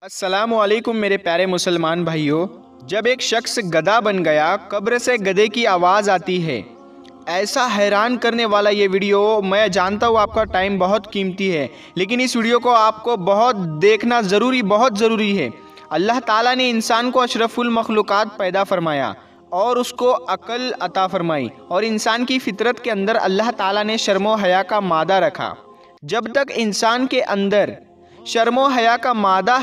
السلام علیکم میرے پیارے مسلمان بھائیوں۔ جب ایک شخص گدھا بن گیا، قبر سے گدھے کی آواز آتی ہے۔ ایسا حیران کرنے والا یہ ویڈیو، میں جانتا ہوں آپ کا ٹائم بہت قیمتی ہے، لیکن اس ویڈیو کو آپ کو بہت دیکھنا بہت ضروری ہے۔ اللہ تعالیٰ نے انسان کو اشرف المخلوقات پیدا فرمایا اور اس کو عقل عطا فرمائی، اور انسان کی فطرت کے اندر اللہ تعالیٰ نے شرم و حیا کا مادہ رکھا۔ جب تک انسان کے اندر شرم و حیا کا مادہ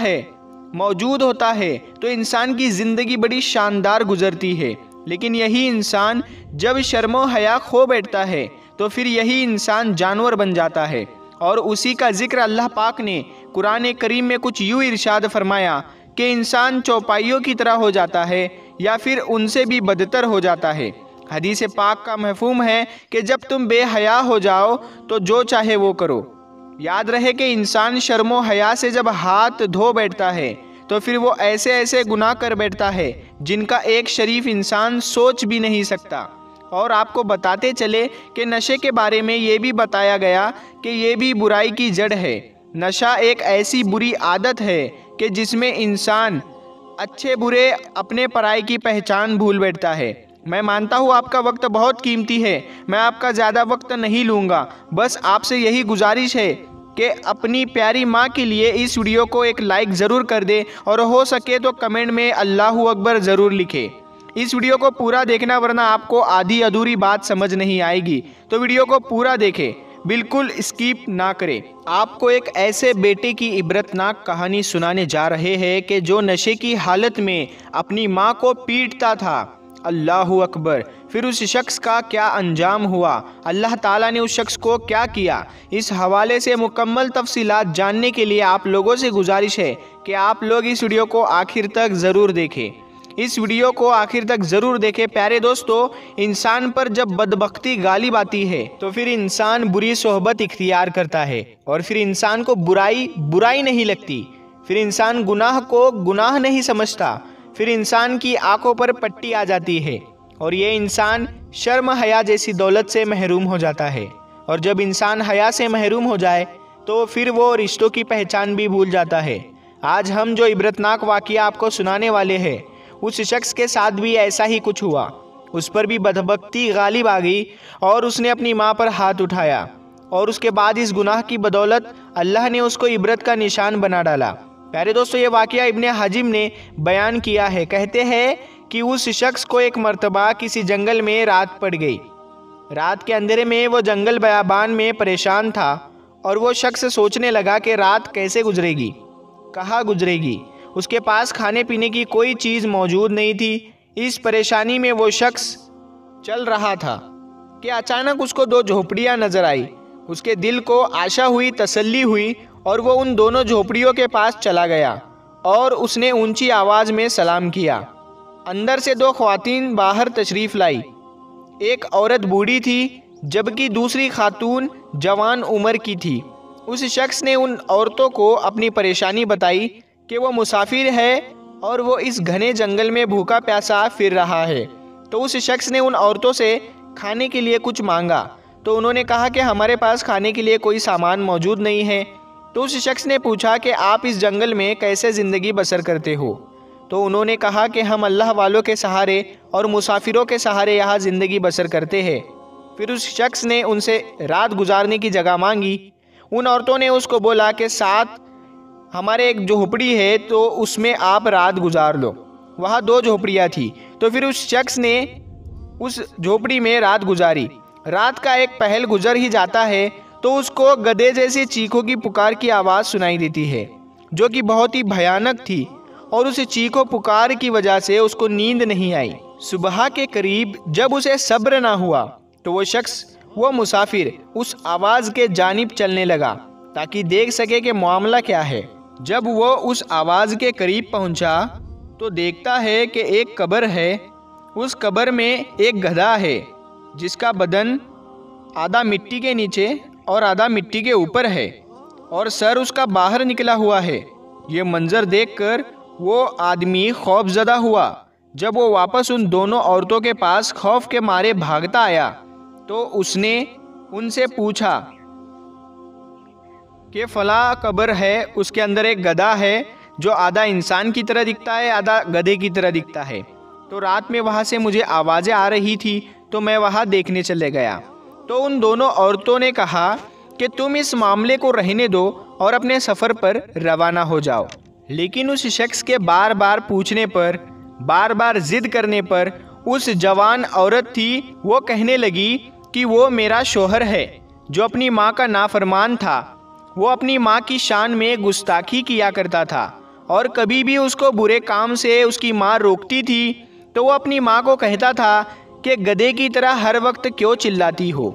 موجود ہوتا ہے تو انسان کی زندگی بڑی شاندار گزرتی ہے، لیکن یہی انسان جب شرم و حیا کھو بیٹھتا ہے تو پھر یہی انسان جانور بن جاتا ہے۔ اور اسی کا ذکر اللہ پاک نے قرآن کریم میں کچھ یوں ارشاد فرمایا کہ انسان چوپائیوں کی طرح ہو جاتا ہے یا پھر ان سے بھی بدتر ہو جاتا ہے۔ حدیث پاک کا مفہوم ہے کہ جب تم بے حیا ہو جاؤ تو جو چاہے وہ کرو۔ یاد رہے کہ انسان شرم و حیا سے جب ہاتھ دھو بیٹھتا ہے تو پھر وہ ایسے گناہ کر بیٹھتا ہے جن کا ایک شریف انسان سوچ بھی نہیں سکتا۔ اور آپ کو بتاتے چلے کہ نشے کے بارے میں یہ بھی بتایا گیا کہ یہ بھی برائی کی جڑ ہے۔ نشہ ایک ایسی بری عادت ہے کہ جس میں انسان اچھے برے اپنے پرائی کی پہچان بھول بیٹھتا ہے۔ میں مانتا ہوں آپ کا وقت بہت قیمتی ہے، میں آپ کا زیادہ وقت نہیں لوں گا، بس آپ سے یہی گزارش ہے کہ اپنی پیاری ماں کے لیے اس ویڈیو کو ایک لائک ضرور کر دے، اور ہو سکے تو کمنٹ میں اللہ اکبر ضرور لکھے۔ اس ویڈیو کو پورا دیکھنا، ورنہ آپ کو آدھی ادھوری بات سمجھ نہیں آئے گی، تو ویڈیو کو پورا دیکھیں، بالکل اسکیپ نہ کریں۔ آپ کو ایک ایسے بیٹے کی عبرتناک کہانی سنانے جا رہے ہیں کہ جو نشے کی حالت میں اپنی ماں کو پیٹتا تھا۔ اللہ اکبر! پھر اس شخص کا کیا انجام ہوا، اللہ تعالیٰ نے اس شخص کو کیا کیا، اس حوالے سے مکمل تفصیلات جاننے کے لیے آپ لوگوں سے گزارش ہے کہ آپ لوگ اس ویڈیو کو آخر تک ضرور دیکھیں۔ اس ویڈیو کو آخر تک ضرور دیکھیں۔ پیارے دوستو، انسان پر جب بدبختی غالب آتی ہے تو پھر انسان بری صحبت اختیار کرتا ہے، اور پھر انسان کو برائی نہیں لگتی، پھر انسان گناہ کو گناہ نہیں سمجھتا، پھر انسان کی آنکھوں پر پٹی آ جاتی ہے، اور یہ انسان شرم حیا جیسی دولت سے محروم ہو جاتا ہے۔ اور جب انسان حیا سے محروم ہو جائے تو پھر وہ رشتوں کی پہچان بھی بھول جاتا ہے۔ آج ہم جو عبرتناک واقعہ آپ کو سنانے والے ہیں، اس شخص کے ساتھ بھی ایسا ہی کچھ ہوا۔ اس پر بھی بدبختی غالب آ گئی اور اس نے اپنی ماں پر ہاتھ اٹھایا، اور اس کے بعد اس گناہ کی بدولت اللہ نے اس کو عبرت کا نشان بنا ڈالا۔ پیارے دوستو، یہ واقعہ ابن حجم نے بیان کیا ہے۔ کہتے ہیں کہ اس شخص کو ایک مرتبہ کسی جنگل میں رات پڑ گئی۔ رات کے اندھیرے میں وہ جنگل بیابان میں پریشان تھا، اور وہ شخص سوچنے لگا کہ رات کیسے گزرے گی، کہاں گزرے گی۔ اس کے پاس کھانے پینے کی کوئی چیز موجود نہیں تھی۔ اس پریشانی میں وہ شخص چل رہا تھا کہ اچانک اس کو دو جھوپڑیاں نظر آئی۔ اس کے دل کو آشا ہوئی، تسلی ہوئی، اور وہ ان دونوں جھوپڑیوں کے پاس چلا گیا اور اس نے اونچی آواز میں سلام کیا۔ اندر سے دو خواتین باہر تشریف لائی۔ ایک عورت بوڑھی تھی جبکہ دوسری خاتون جوان عمر کی تھی۔ اس شخص نے ان عورتوں کو اپنی پریشانی بتائی کہ وہ مسافر ہے اور وہ اس گھنے جنگل میں بھوکا پیاسا پھر رہا ہے۔ تو اس شخص نے ان عورتوں سے کھانے کے لیے کچھ مانگا، تو انہوں نے کہا کہ ہمارے پاس کھانے کے لیے کوئی سامان موجود نہیں ہے۔ تو اس شخص نے پوچھا کہ آپ اس جنگل میں کیسے زندگی بسر کرتے ہو؟ تو انہوں نے کہا کہ ہم اللہ والوں کے سہارے اور مسافروں کے سہارے یہاں زندگی بسر کرتے ہیں۔ پھر اس شخص نے ان سے رات گزارنے کی جگہ مانگی۔ ان عورتوں نے اس کو بولا کہ ساتھ ہمارے ایک جھوپڑی ہے، تو اس میں آپ رات گزار لو۔ وہاں دو جھوپڑیاں تھیں، تو پھر اس شخص نے اس جھوپڑی میں رات گزاری۔ رات کا ایک پہل گزر ہی جاتا ہے تو اس کو گدھے جیسی چیخوں کی پکار کی آواز سنائی دیتی ہے، جو کہ بہت ہی بھیانک تھی، اور اس چیخوں پکار کی وجہ سے اس کو نیند نہیں آئی۔ صبح کے قریب جب اسے صبر نہ ہوا تو وہ مسافر اس آواز کے جانب چلنے لگا تاکہ دیکھ سکے کہ معاملہ کیا ہے۔ جب وہ اس آواز کے قریب پہنچا تو دیکھتا ہے کہ ایک قبر ہے۔ اس قبر میں ایک گدھا ہے جس کا بدن آدھا مٹی کے نیچے اور آدھا مٹی کے اوپر ہے، اور سر اس کا باہر نکلا ہوا ہے۔ یہ منظر دیکھ کر وہ آدمی خوف زدہ ہوا۔ جب وہ واپس ان دونوں عورتوں کے پاس خوف کے مارے بھاگتا آیا تو اس نے ان سے پوچھا کہ فلاں قبر ہے، اس کے اندر ایک گدھا ہے جو آدھا انسان کی طرح دکھتا ہے آدھا گدھے کی طرح دکھتا ہے۔ تو رات میں وہاں سے مجھے آوازیں آ رہی تھی تو میں وہاں دیکھنے چلے گیا۔ تو ان دونوں عورتوں نے کہا کہ تم اس معاملے کو رہنے دو اور اپنے سفر پر روانہ ہو جاؤ۔ لیکن اس شخص کے بار بار پوچھنے پر، بار بار ضد کرنے پر اس جوان عورت تھی وہ کہنے لگی کہ وہ میرا شوہر ہے جو اپنی ماں کا نافرمان تھا۔ وہ اپنی ماں کی شان میں گستاخی کیا کرتا تھا اور کبھی بھی اس کو برے کام سے اس کی ماں روکتی تھی تو وہ اپنی ماں کو کہتا تھا کہ گدھے کی طرح ہر وقت کیوں چلاتی ہو۔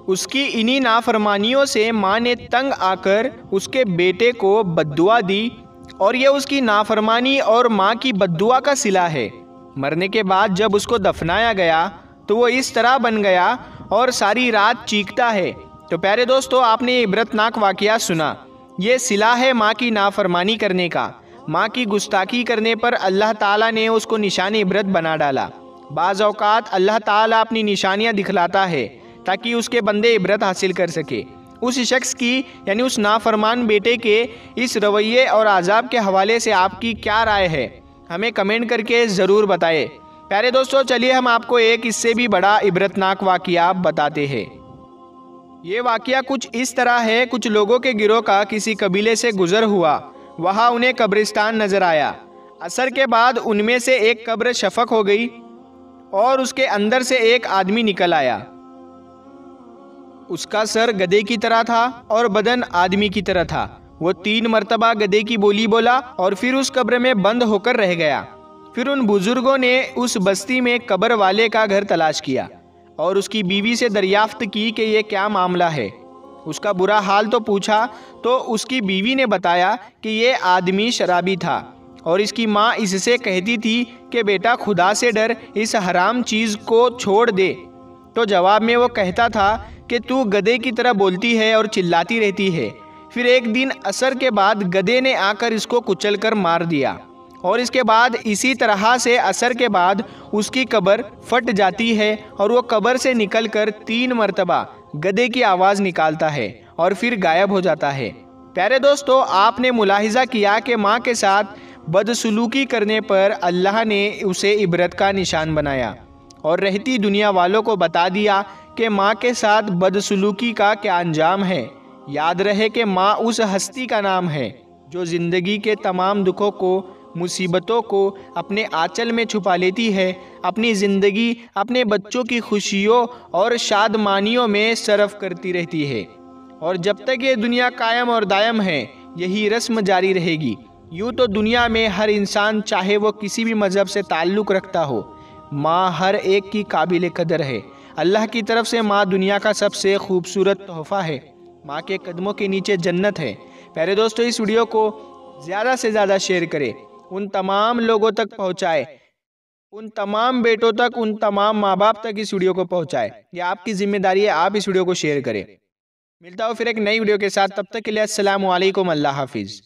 اس کی انہی نافرمانیوں سے ماں نے تنگ آ کر اس کے بیٹے کو بددعا دی اور یہ اس کی نافرمانی اور ماں کی بددعا کا صلہ ہے۔ مرنے کے بعد جب اس کو دفنایا گیا تو وہ اس طرح بن گیا اور ساری رات چیختا ہے۔ تو پیارے دوستو، آپ نے یہ عبرتناک واقعہ سنا۔ یہ صلہ ہے ماں کی نافرمانی کرنے کا۔ ماں کی گستاخی کرنے پر اللہ تعالیٰ نے اس کو نشان عبرت بنا ڈالا۔ بعض اوقات اللہ تعالیٰ اپنی نشانیاں دکھلاتا ہے تاکہ اس کے بندے عبرت حاصل کر سکے۔ اس شخص کی یعنی اس نافرمان بیٹے کے اس رویے اور عذاب کے حوالے سے آپ کی کیا رائے ہے؟ ہمیں کمنٹ کر کے ضرور بتائیں۔ پیارے دوستو، چلیے ہم آپ کو ایک اس سے بھی بڑا عبرتناک واقعہ بتاتے ہیں۔ یہ واقعہ کچھ اس طرح ہے، کچھ لوگوں کے گروہ کا کسی قبیلے سے گزر ہوا۔ وہاں انہیں قبرستان نظر آیا۔ عصر کے بعد ان میں سے ایک قبر شفق ہو گئی اور اس کے اندر سے ایک آدمی نکل آیا۔ اس کا سر گدھے کی طرح تھا اور بدن آدمی کی طرح تھا۔ وہ 3 مرتبہ گدھے کی بولی بولا اور پھر اس قبر میں بند ہو کر رہ گیا۔ پھر ان بزرگوں نے اس بستی میں قبر والے کا گھر تلاش کیا اور اس کی بیوی سے دریافت کی کہ یہ کیا معاملہ ہے۔ اس کا برا حال تو پوچھا تو اس کی بیوی نے بتایا کہ یہ آدمی شرابی تھا اور اس کی ماں اس سے کہتی تھی کہ بیٹا خدا سے ڈر، اس حرام چیز کو چھوڑ دے۔ تو جواب میں وہ کہتا تھا کہ تو گدھے کی طرح بولتی ہے اور چلاتی رہتی ہے۔ پھر ایک دن عصر کے بعد گدھے نے آ کر اس کو کچل کر مار دیا اور اس کے بعد اسی طرح سے عصر کے بعد اس کی قبر پھٹ جاتی ہے اور وہ قبر سے نکل کر 3 مرتبہ گدھے کی آواز نکالتا ہے اور پھر غائب ہو جاتا ہے۔ پیارے دوستو، آپ نے ملاحظہ کیا کہ ماں کے ساتھ بدسلوکی کرنے پر اللہ نے اسے عبرت کا نشان بنایا اور رہتی دنیا والوں کو بتا دیا کہ ماں کے ساتھ بدسلوکی کا کیا انجام ہے۔ یاد رہے کہ ماں اس ہستی کا نام ہے جو زندگی کے تمام دکھوں کو، مصیبتوں کو اپنے آنچل میں چھپا لیتی ہے، اپنی زندگی اپنے بچوں کی خوشیوں اور شادمانیوں میں صرف کرتی رہتی ہے، اور جب تک یہ دنیا قائم اور دائم ہے یہی رسم جاری رہے گی۔ یوں تو دنیا میں ہر انسان چاہے وہ کسی بھی مذہب سے تعلق رکھتا ہو، ماں ہر ایک کی قابل قدر ہے۔ اللہ کی طرف سے ماں دنیا کا سب سے خوبصورت تحفہ ہے۔ ماں کے قدموں کے نیچے جنت ہے۔ پیارے دوستو، اس ویڈیو کو زیادہ سے زیادہ شیئر کریں، ان تمام لوگوں تک پہنچائے، ان تمام بیٹوں تک، ان تمام ماں باپ تک اس ویڈیو کو پہنچائے۔ یہ آپ کی ذمہ داری ہے، آپ اس ویڈیو کو شیئر کریں۔ ملتا ہوں پھر ایک نئی ویڈیو کے ساتھ، تب تک کے لیے السلام علیکم، اللہ حافظ۔